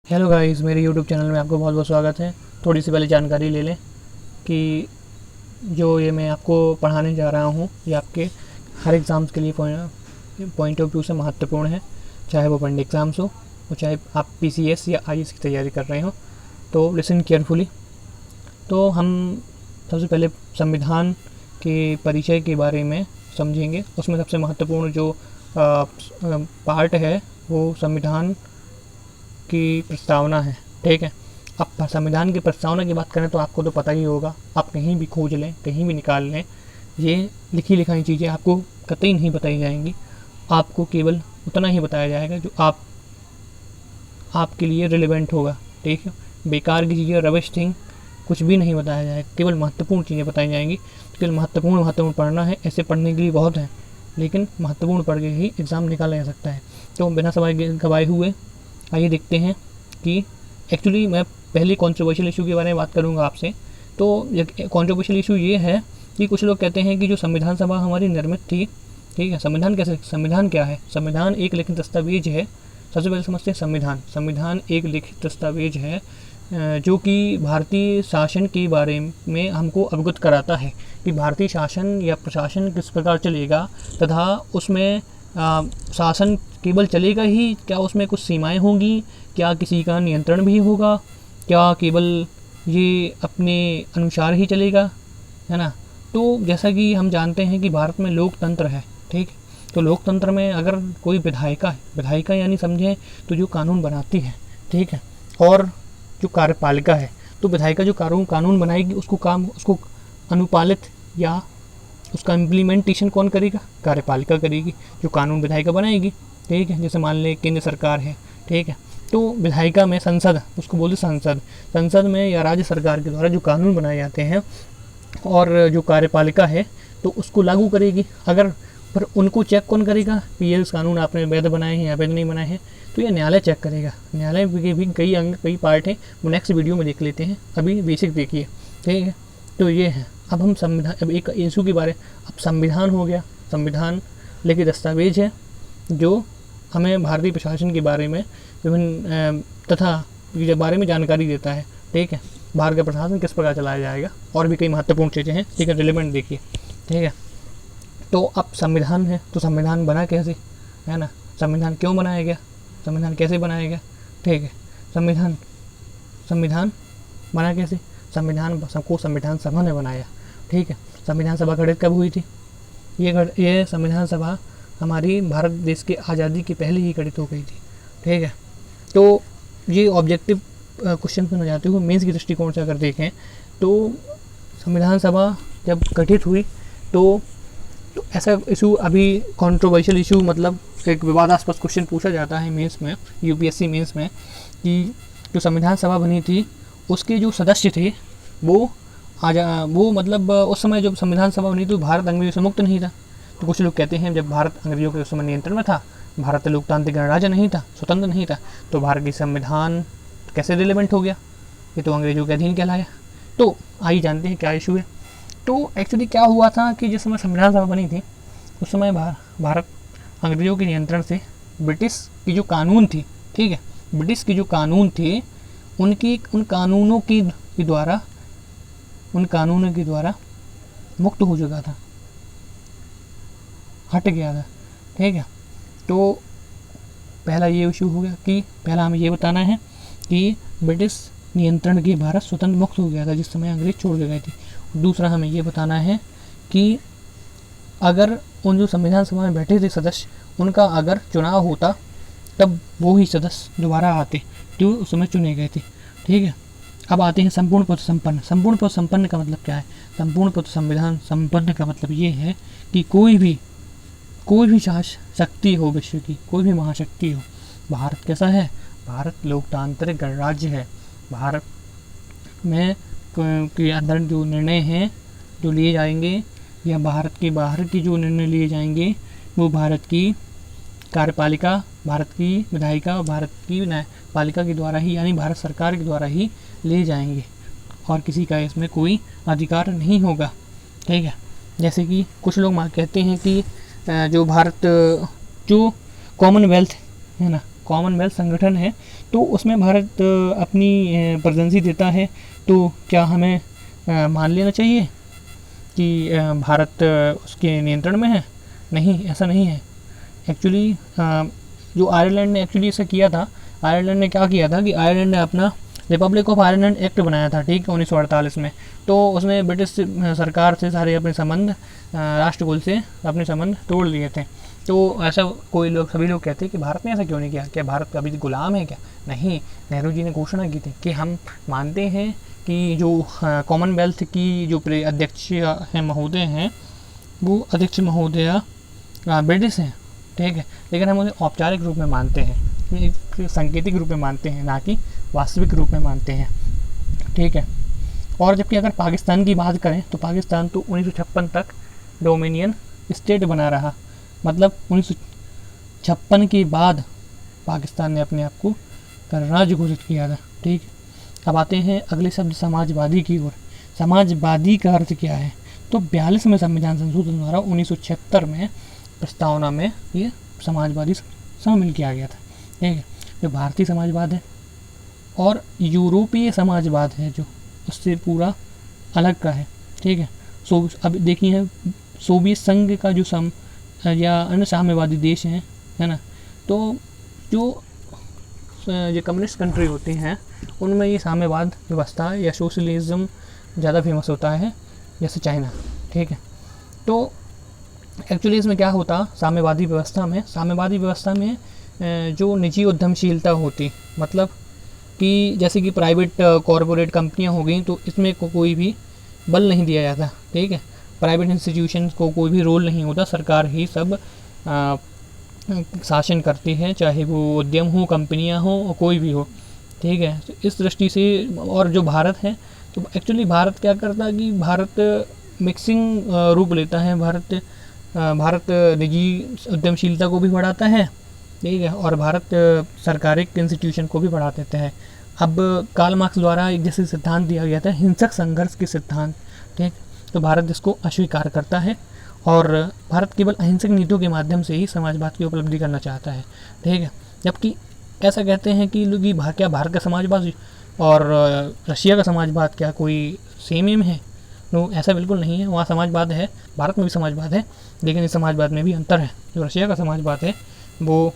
Hello guys, मेरे YouTube channel में आपको बहुत बहुत स्वागत है। थोड़ी सी पहले जानकारी ले लें कि जो ये मैं आपको पढ़ाने जा रहा हूँ ये आपके हर एग्ज़ाम्स के लिए पॉइंट ऑफ व्यू से महत्वपूर्ण है। चाहे वो वनडे एग्ज़ाम्स हो और चाहे आप पीसीएस या आईएएस की तैयारी कर रहे हो, तो लिसन केयरफुली। तो हम सबसे पहले संविधान के परिचय के बारे में समझेंगे। उसमें सबसे महत्वपूर्ण जो पार्ट है वो संविधान की प्रस्तावना है। ठीक है, अब संविधान की प्रस्तावना की बात करें तो आपको तो पता ही होगा, आप कहीं भी खोज लें, कहीं भी निकाल लें, ये लिखी लिखाई चीज़ें आपको कतई नहीं बताई जाएंगी। आपको केवल उतना ही बताया जाएगा जो आपके लिए रिलेवेंट होगा। ठीक है, बेकार की चीज़ें, रबिश थिंग कुछ भी नहीं बताया जाएगा, केवल महत्वपूर्ण चीज़ें बताई जाएंगी। केवल महत्वपूर्ण पढ़ना है, ऐसे पढ़ने के लिए बहुत है, लेकिन महत्वपूर्ण पढ़ के ही एग्ज़ाम निकाला जा सकता है। तो बिना समय गवाए हुए आइए देखते हैं कि एक्चुअली मैं पहले कंट्रोवर्शियल इशू के बारे में बात करूंगा आपसे। तो कंट्रोवर्शियल इशू ये है कि कुछ लोग कहते हैं कि जो संविधान सभा हमारी निर्मित थी, ठीक है, संविधान क्या है? संविधान एक लिखित दस्तावेज है। सबसे पहले समझते हैं संविधान एक लिखित दस्तावेज है जो कि भारतीय शासन के बारे में हमको अवगत कराता है कि भारतीय शासन या प्रशासन किस प्रकार चलेगा, तथा उसमें शासन केवल चलेगा ही क्या, उसमें कुछ सीमाएं होंगी क्या, किसी का नियंत्रण भी होगा क्या, केवल ये अपने अनुसार ही चलेगा, है ना। तो जैसा कि हम जानते हैं कि भारत में लोकतंत्र है, ठीक। तो लोकतंत्र में अगर कोई विधायिका यानी समझें तो जो कानून बनाती है, ठीक है, और जो कार्यपालिका है, तो विधायिका जो कानून बनाएगी उसको अनुपालित या उसका इम्प्लीमेंटेशन कौन करेगा? कार्यपालिका करेगी। जो कानून विधायिका बनाएगी, ठीक है, जैसे मान लें केंद्र सरकार है, ठीक है, तो विधायिका में संसद, उसको बोलते संसद में या राज्य सरकार के द्वारा जो कानून बनाए जाते हैं और जो कार्यपालिका है तो उसको लागू करेगी। अगर पर उनको चेक कौन करेगा कि ये कानून आपने वैध बनाए हैं या वैध नहीं बनाए हैं? तो ये न्यायालय चेक करेगा। न्यायालय के भी कई पार्ट हैं, वो नेक्स्ट वीडियो में देख लेते हैं, अभी बेसिक देखिए, ठीक है। तो ये है। अब हम अब एक इशू के बारे, अब संविधान हो गया। संविधान लिखित दस्तावेज है जो हमें भारतीय प्रशासन के बारे में विभिन्न तथा के बारे में जानकारी देता है, ठीक है। भारत का प्रशासन किस प्रकार चलाया जाएगा और भी कई महत्वपूर्ण चीज़ें हैं, ठीक है, रिलेवेंट देखिए, ठीक है। तो अब संविधान है, तो संविधान बना कैसे, है ना, संविधान क्यों बनाया गया, संविधान कैसे बनाया गया, ठीक है। संविधान बना कैसे? संविधान सभा ने बनाया, ठीक है। संविधान सभा गठित कब हुई थी? ये संविधान सभा हमारी भारत देश की आज़ादी के पहले ही गठित हो गई थी, ठीक है। तो ये ऑब्जेक्टिव क्वेश्चन में जाते हुए मेंस की दृष्टिकोण से अगर देखें तो संविधान सभा जब गठित हुई तो ऐसा इशू, अभी कंट्रोवर्शियल इशू, मतलब एक विवादास्पद क्वेश्चन पूछा जाता है मेंस में, यूपीएससी मेंस में, कि जो संविधान सभा बनी थी उसके जो सदस्य थे वो मतलब उस समय जब संविधान सभा बनी तो भारत अंग्रेजों से मुक्त नहीं था। तो कुछ लोग कहते हैं जब भारत अंग्रेजों के उस समय नियंत्रण में था, भारत लोकतांत्रिक गणराज्य नहीं था, स्वतंत्र नहीं था, तो भारत की संविधान कैसे रिलेवेंट हो गया? ये तो अंग्रेजों के अधीन कहलाया। तो आइए जानते हैं क्या इशू है। तो एक्चुअली क्या हुआ था कि जिस समय संविधान सभा बनी थी उस समय भारत अंग्रेजों के नियंत्रण से ब्रिटिश की जो कानून थी, ठीक है, ब्रिटिश की जो कानून थे उन कानूनों के द्वारा मुक्त हो चुका था, हट गया था, ठीक है। तो पहला ये इशू हो गया कि पहला हमें ये बताना है कि ब्रिटिश नियंत्रण के भारत स्वतंत्र मुक्त हो गया था जिस समय अंग्रेज छोड़ के गए थे। दूसरा हमें ये बताना है कि अगर उन जो संविधान सभा में बैठे थे सदस्य, उनका अगर चुनाव होता तब वो ही सदस्य दोबारा आते जो उस समय चुने गए थे, ठीक है। अब आते हैं संपूर्ण पद संपन्न। संपूर्ण पद संपन्न का मतलब क्या है? संपूर्ण पद संविधान संपन्न का मतलब ये है कि कोई भी शक्ति हो, विश्व की कोई भी महाशक्ति हो। भारत कैसा है? भारत लोकतांत्रिक गणराज्य है। भारत में के अंदर जो निर्णय हैं जो लिए जाएंगे या भारत के बाहर की जो निर्णय लिए जाएंगे वो भारत की कार्यपालिका, भारत की विधायिका और भारत की न्यायपालिका के द्वारा ही, यानी भारत सरकार के द्वारा ही ले जाएंगे और किसी का इसमें कोई अधिकार नहीं होगा, ठीक है। जैसे कि कुछ लोग कहते हैं कि जो भारत जो कॉमनवेल्थ है ना, कॉमनवेल्थ संगठन है तो उसमें भारत अपनी प्रेजेंसी देता है, तो क्या हमें मान लेना चाहिए कि भारत उसके नियंत्रण में है? नहीं, ऐसा नहीं है। एक्चुअली जो आयरलैंड ने एक्चुअली ऐसा किया था, आयरलैंड ने क्या किया था कि आयरलैंड ने अपना रिपब्लिक ऑफ आयरलैंड एक्ट बनाया था, ठीक है, 1948 में। तो उसने ब्रिटिश सरकार से सारे अपने संबंध, राष्ट्रकुल से अपने संबंध तोड़ लिए थे। तो ऐसा कोई लोग, सभी लोग कहते हैं कि भारत ने ऐसा क्यों नहीं किया, क्या भारत अभी गुलाम है क्या? नहीं, नेहरू जी ने घोषणा की थी कि हम मानते हैं कि जो कॉमनवेल्थ की जो अध्यक्ष हैं महोदय हैं, वो अध्यक्ष महोदया ब्रिटिश हैं, ठीक है, लेकिन हम उन्हें औपचारिक रूप में मानते हैं, एक सांकेतिक रूप में मानते हैं, ना कि वास्तविक रूप में मानते हैं, ठीक है। और जबकि अगर पाकिस्तान की बात करें तो पाकिस्तान तो 1956 तक डोमिनियन स्टेट बना रहा, मतलब 1956 के बाद पाकिस्तान ने अपने आप को राज्य घोषित किया था, ठीक। अब आते हैं अगले शब्द समाजवादी की ओर। समाजवादी का अर्थ क्या है? तो 42वें संविधान संशोधन द्वारा 1976 में प्रस्तावना में ये समाजवादी शामिल किया गया था, ठीक है। जो भारतीय समाजवाद है और यूरोपीय समाजवाद है, जो उससे पूरा अलग का है, ठीक है। अब देखिए सोवियत संघ का जो या अन्य साम्यवादी देश हैं, है ना, तो जो कम्युनिस्ट कंट्री होती हैं उनमें ये साम्यवाद व्यवस्था या सोशलिज्म ज़्यादा फेमस होता है, जैसे चाइना, ठीक है। तो एक्चुअली इसमें क्या होता, साम्यवादी व्यवस्था में जो निजी उद्यमशीलता होती, मतलब कि जैसे कि प्राइवेट कॉरपोरेट कंपनियां हो गई, तो इसमें कोई भी बल नहीं दिया जाता, ठीक है। प्राइवेट इंस्टीट्यूशंस को कोई भी रोल नहीं होता, सरकार ही सब शासन करती है, चाहे वो उद्यम हो, कंपनियां हो, कोई भी हो, ठीक है। तो इस दृष्टि से, और जो भारत है, तो एक्चुअली भारत क्या करता है कि भारत मिक्सिंग रूप लेता है, भारत निजी उद्यमशीलता को भी बढ़ाता है, ठीक है, और भारत सरकारिक इंस्टीट्यूशन को भी बढ़ा देता है। अब कार्ल मार्क्स द्वारा एक जैसे सिद्धांत दिया गया था, हिंसक संघर्ष के सिद्धांत, ठीक, तो भारत इसको अस्वीकार करता है और भारत केवल अहिंसक नीतियों के माध्यम से ही समाजवाद की उपलब्धि करना चाहता है, ठीक है। जबकि ऐसा कहते हैं कि लोग क्या भारत का समाजवाद और रशिया का समाजवाद क्या कोई सेम है? नो, ऐसा बिल्कुल नहीं है। वहाँ समाजवाद है, भारत में भी समाजवाद है, लेकिन इस समाजवाद में भी अंतर है। जो रशिया का समाजवाद है, वो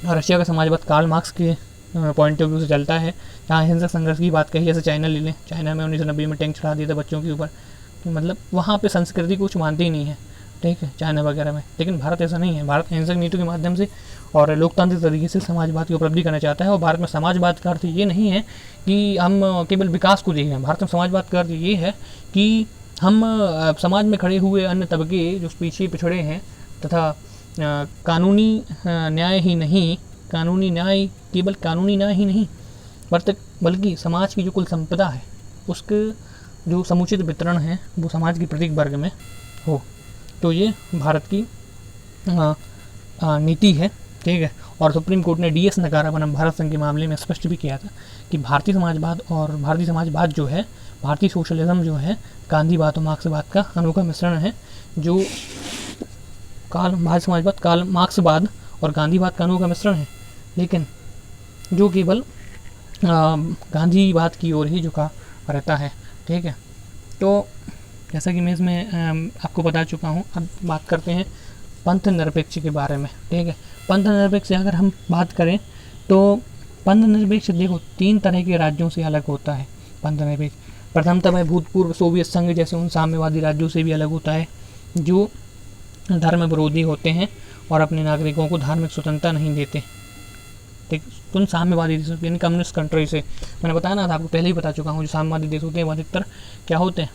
रशिया का समाजवाद कार्ल मार्क्स के पॉइंट ऑफ व्यू से चलता है। जहाँ हिंसक संघर्ष की बात कही, जैसे चाइना ले लें, चाइना में 1990 में टैंक चढ़ा दिया था बच्चों के ऊपर, तो मतलब वहाँ पे संस्कृति कुछ मानते ही नहीं है, ठीक है, चाइना वगैरह में। लेकिन भारत ऐसा नहीं है, भारत हिंसक नीतियों के माध्यम से और लोकतांत्रिक तरीके से समाजवाद की उपलब्धि करना चाहता है। और भारत में समाजवाद का अर्थ ये नहीं है कि हम केवल विकास को देखें, भारत में समाजवाद का अर्थ ये है कि हम समाज में खड़े हुए अन्य तबके जो पीछे पिछड़े हैं तथा कानूनी न्याय ही नहीं, केवल कानूनी न्याय ही नहीं, बल्कि समाज की जो कुल संपदा है उसके जो समुचित वितरण है वो समाज के प्रत्येक वर्ग में हो। तो ये भारत की नीति है, ठीक है। और सुप्रीम कोर्ट ने DS नकारा बनाम भारत संघ के मामले में स्पष्ट भी किया था कि भारतीय समाजवाद जो है, भारतीय सोशलिज्म जो है, गांधीवाद और मार्क्सवाद का अनोखा मिश्रण है। जो भारतीय समाजवाद कार्ल मार्क्सवाद और गांधीवाद का अनोखा मिश्रण है, लेकिन जो केवल गांधीवाद की ओर ही झुका रहता है, ठीक है। तो जैसा कि मैं इसमें आपको बता चुका हूँ, अब बात करते हैं पंथ निरपेक्ष के बारे में, ठीक है। पंथ निरपेक्ष से अगर हम बात करें तो पंथ निरपेक्ष देखो 3 तरह के राज्यों से अलग होता है। पंथ निरपेक्ष प्रथमतः वह भूतपूर्व सोवियत संघ जैसे उन साम्यवादी राज्यों से भी अलग होता है जो धर्म विरोधी होते हैं और अपने नागरिकों को धार्मिक स्वतंत्रता नहीं देते, ठीक। उन साम्यवादी देशों यानी कम्युनिस्ट कंट्री से, मैंने बताया ना था, आपको पहले ही बता चुका हूँ, जो साम्यवादी देश होते हैं वो अधिकतर क्या होते हैं,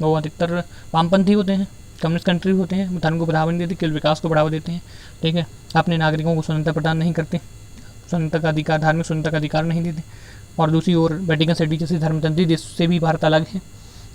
वो अधिकतर वामपंथी होते हैं, कम्युनिस्ट कंट्री होते हैं, धर्म को बढ़ावा नहीं देते, केवल विकास को बढ़ावा देते हैं, ठीक है। अपने नागरिकों को स्वतंत्रता प्रदान नहीं करते, स्वतंत्रता का अधिकार, धार्मिक स्वतंत्रता का अधिकार नहीं देते। और दूसरी ओर वेटिकन सिटी जैसे धर्मतंत्री देश से भी भारत अलग है,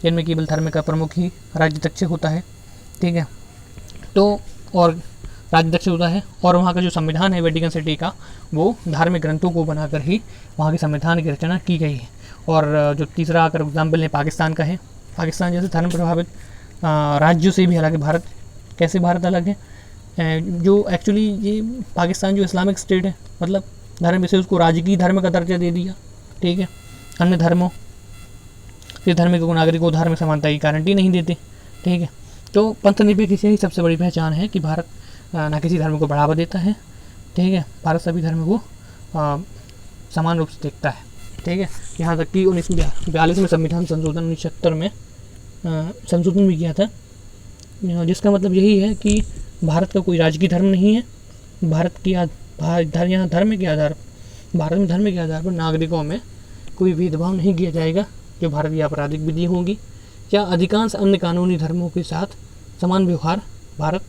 जिनमें केवल धर्म का प्रमुख ही राज्याध्यक्ष होता है, ठीक है। तो और राज्याध्यक्ष होता है, और वहाँ का जो संविधान है वेटिकन सिटी का, वो धार्मिक ग्रंथों को बनाकर ही वहाँ के संविधान की रचना की गई है। और जो तीसरा अगर एग्जाम्पल है पाकिस्तान का है, पाकिस्तान जैसे धर्म प्रभावित राज्यों से भी अलग है भारत। कैसे भारत अलग है? जो एक्चुअली ये पाकिस्तान जो इस्लामिक स्टेट है, मतलब धर्म से उसको राजकीय धर्म का दर्जा दे दिया, ठीक है। अन्य धर्मों से धार्मिक नागरिकों धर्म समानता की गारंटी नहीं देते, ठीक है। तो पंथ निरपेक्ष ही सबसे बड़ी पहचान है कि भारत ना किसी धर्म को बढ़ावा देता है, ठीक है। भारत सभी धर्म को समान रूप से देखता है, ठीक है। यहाँ तक कि 1942 में संविधान संशोधन 1970 में संशोधन भी किया था, जिसका मतलब यही है कि भारत का कोई राजकीय धर्म नहीं है। भारत की यहाँ धर्म के आधार भारत में धर्म के आधार पर नागरिकों में कोई भेदभाव नहीं किया जाएगा, जो भारत की आपराधिक विधि होगी या अधिकांश अन्य कानूनी धर्मों के साथ समान व्यवहार भारत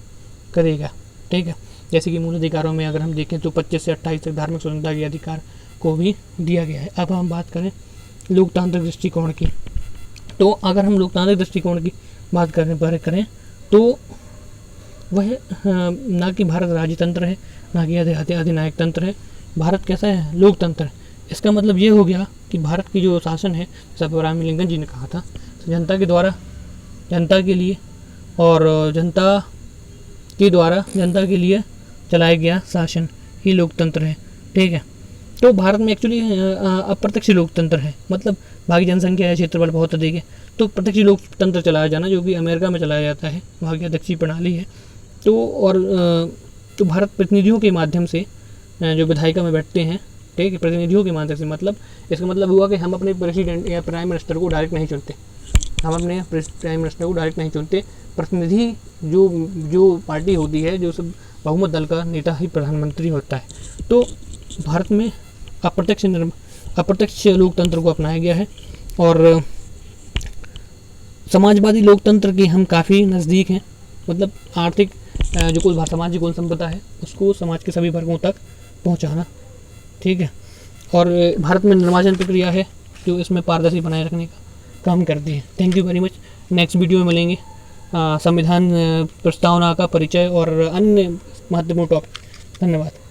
करेगा, ठीक है। जैसे कि मूल अधिकारों में अगर हम देखें तो 25 से 28 तक धार्मिक स्वतंत्रता के अधिकार को भी दिया गया है। अब हम बात करें लोकतांत्रिक दृष्टिकोण की, तो अगर हम लोकतांत्रिक दृष्टिकोण की बात करें तो वह ना कि भारत राजतंत्र है, ना कि अधिनायक तंत्र है। भारत कैसा है? लोकतंत्र है। इसका मतलब ये हो गया कि भारत की जो शासन है, जैसा अब्राहम लिंकन जी ने कहा था, जनता के द्वारा, जनता के लिए और जनता के लिए चलाया गया शासन ही लोकतंत्र है, ठीक है। तो भारत में एक्चुअली अप्रत्यक्ष लोकतंत्र है, मतलब भारी जनसंख्या है, क्षेत्रफल बहुत अधिक है, तो प्रत्यक्ष लोकतंत्र चलाया जाना, जो कि अमेरिका में चलाया जाता है, वहाँ की अध्यक्षीय प्रणाली है। तो भारत प्रतिनिधियों के माध्यम से जो विधायिका में बैठते हैं, ठीक है, प्रतिनिधियों के माध्यम से, मतलब इसका मतलब हुआ कि हम अपने प्रेसिडेंट या प्राइम मिनिस्टर को डायरेक्ट नहीं चुनते, प्रतिनिधि जो पार्टी होती है, जो सब बहुमत दल का नेता ही प्रधानमंत्री होता है। तो भारत में अप्रत्यक्ष लोकतंत्र को अपनाया गया है और समाजवादी लोकतंत्र के हम काफ़ी नज़दीक हैं, मतलब आर्थिक जो कुल सामाजिक कुल संपदा है उसको समाज के सभी वर्गों तक पहुंचाना, ठीक है। और भारत में निर्वाचन प्रक्रिया है जो इसमें पारदर्शी बनाए रखने का काम करती है। Thank you very much. Next video में मिलेंगे संविधान प्रस्तावना का परिचय और अन्य महत्वपूर्ण टॉपिक। धन्यवाद।